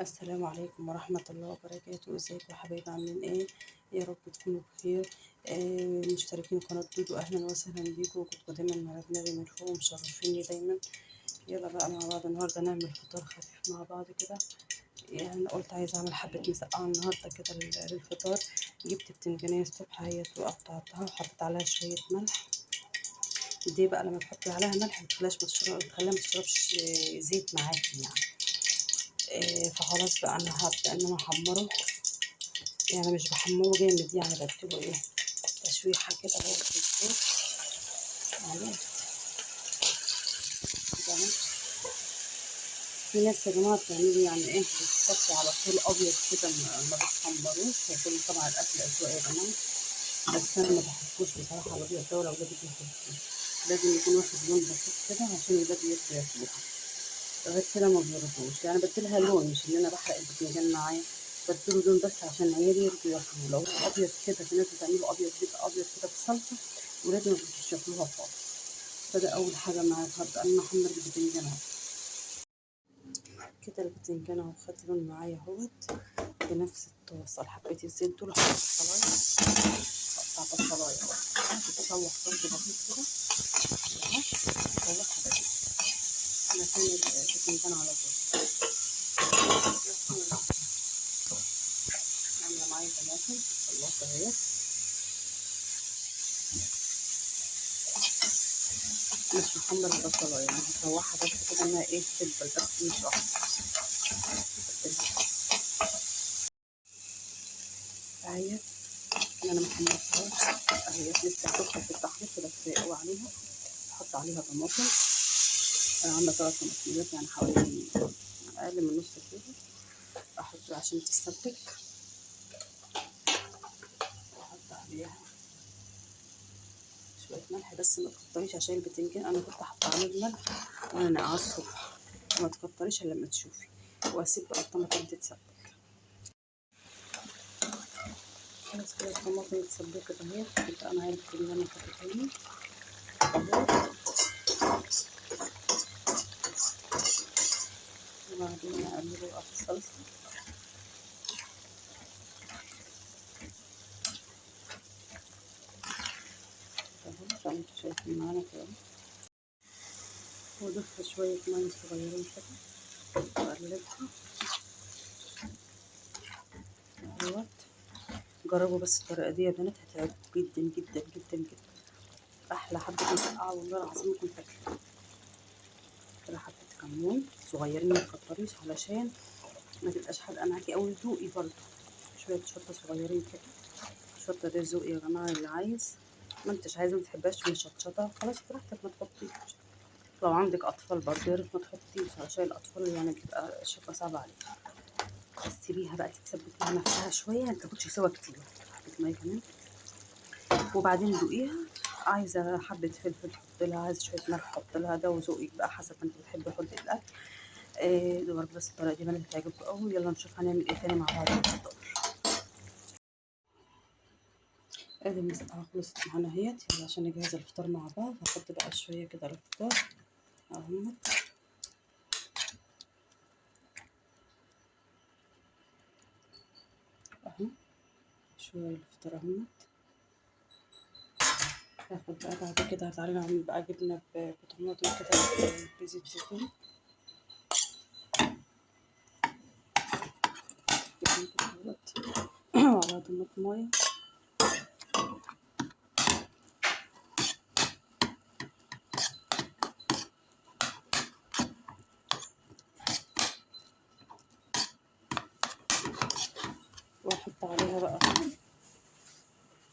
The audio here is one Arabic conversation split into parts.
السلام عليكم ورحمة الله وبركاته. ازيكم يا حبايبي، عاملين ايه؟ يا رب تكونوا بخير. مشتركين قناة دودو، اهلا وسهلا بيكم. كنتوا دايما على دماغي من فوق ومشرفيني دايما. يلا بقى مع بعض النهارده نعمل فطار خفيف مع بعض كده. يعني قلت عايزة اعمل حبة مسقعة النهارده كده للفطار. جبت بتنجانية الصبح اهيت وقطعتها وحطيت عليها شوية ملح. دي بقى لما تحطي عليها ملح بتخليها متشربش زيت معاكي يعني. فخلاص بقى انا هبدأ ان انا احمره، يعني مش بحمره جامد، يعني بديله ايه، تشويحة كده اهو في الزيت عليه كده. في ناس يا جماعة بتعملوا يعني ايه، بتحطوا على طول ابيض كده، ما بتحمروش. وكل طبعا الاكل اذواق يا جماعة، بس انا ما بحبوش بصراحة الابيض ده، ولا ولادي بيحبوه. لازم يكون واخد لون بسيط كده عشان ولادي ياكلوا ياكلوها. غير كده ما بيرضوش، يعني بديلها لون، مش ان انا بحرق البتنجان معايا. بديله لون بس عشان عيالي يرضوا ياكلوه. لو هو ابيض كده، في ناس بتعمله ابيض، بيبقى ابيض كده بالصلصة، ولادي ما بيرضوش ياكلوها خالص. فده اول حاجة معايا، هبدأ ان انا احمر البتنجان اهو كده. البتنجان اهو خد لون معايا اهوت. بنفس الطاسة حبيت الزيت دول، هحط بصلاية، هقطع بصلاية اهو تتشوح برضه بسيط كده اهو، تشوحها بسيط مكان البتنجان على طول. عاملة معايا طماطم في الخلاطة اهي، مش محمر البصلاية، يعني هشوحها بس كده انها ايه، تدبل بس مش اكتر. اهي انا محمرتهاش اهي، لسه هتدخل في التحمير كده، تسيقوا عليها. احط عليها طماطم، انا عاملة 3 طماطميات، يعني حوالي اقل من نص كيلو. احط عشان تتسبك، واحط عليها شويه ملح، بس ما تكتريش عشان البتنجان انا كنت حاطه عليه الملح وانا نقعه الصبح. ما تكتريش الا لما تشوفي. واسيب بقى الطماطم تتسبك. خلاص كده الطماطم اتسبكت اهي، بقى معايا البتنجان احطه تاني وبعدين اقلبه بقى في الصلصه. اهو زي ما انتوا شايفين معانا كده، واضيف شويه ميه صغيرين كده واقلبها اهوت. جربوا بس الطريقه دي يا بنات، هتعجبكم جدا جدا جدا جدا. احلى حبه مسقعه والله العظيم كنت فاكره. كده حبه كمون صغيرين، ما تكتريش علشان ما تبقاش حادقه معاكي قوي. ذوقي برضه شويه شطه صغيرين كده. الشطه دي ذوقي يا جماعه، اللي عايز. ما انتش عايزه ما تحبهاش مشطشطه خلاص براحتك ما تحطيش. لو عندك اطفال برضه يا ريت ما تحطيش، علشان الاطفال يعني بتبقى الشطه صعبه عليهم. بس سيبيها بقى تتسبك مع نفسها شويه، ما تاخدش سوا كتير. حبه ميه كمان وبعدين دوقيها. عايزه حبه فلفل حط لها، عايزه شويه ملح حط لها، ده وذوقك بقى حسب ما انت بتحبي حدة الاكل. دول بس الطريقه دي بنات هتعجبكم قوي. يلا نشوف هنعمل ايه تاني مع بعض في الفطار. ادي المسقعه خلصت معانا اهيت. يلا عشان نجهز الفطار مع بعض، هحط بقى شويه كده للفطار اهمت اهو، شويه الفطار اهمت. هاخد بقى بعد كده، تعالى نعمل بقى جبنه بطماطم كده بزيت زيتون. جبنه كده اهوت وعلى طماطمايه، واحط عليها بقى،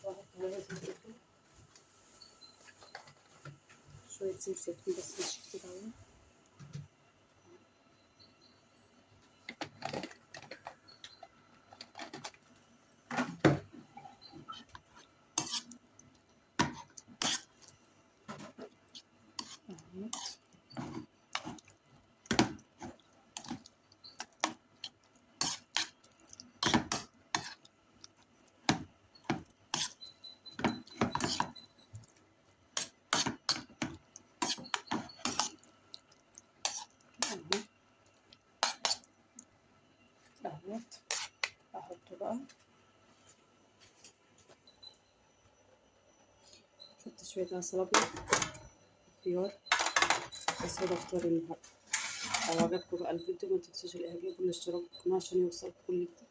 واحط عليها زيت زيتون، شويه زيت زيتون بس مش كتير اوي. اهوت اهوت احطه بقى. حط شوية عسل ابيض، خيار، بس هو ده فطار النهارده. لو عجبكم بقى الفيديو ما تنسوش الاعجاب والاشتراك في القناة عشان يوصلكم كل جديد.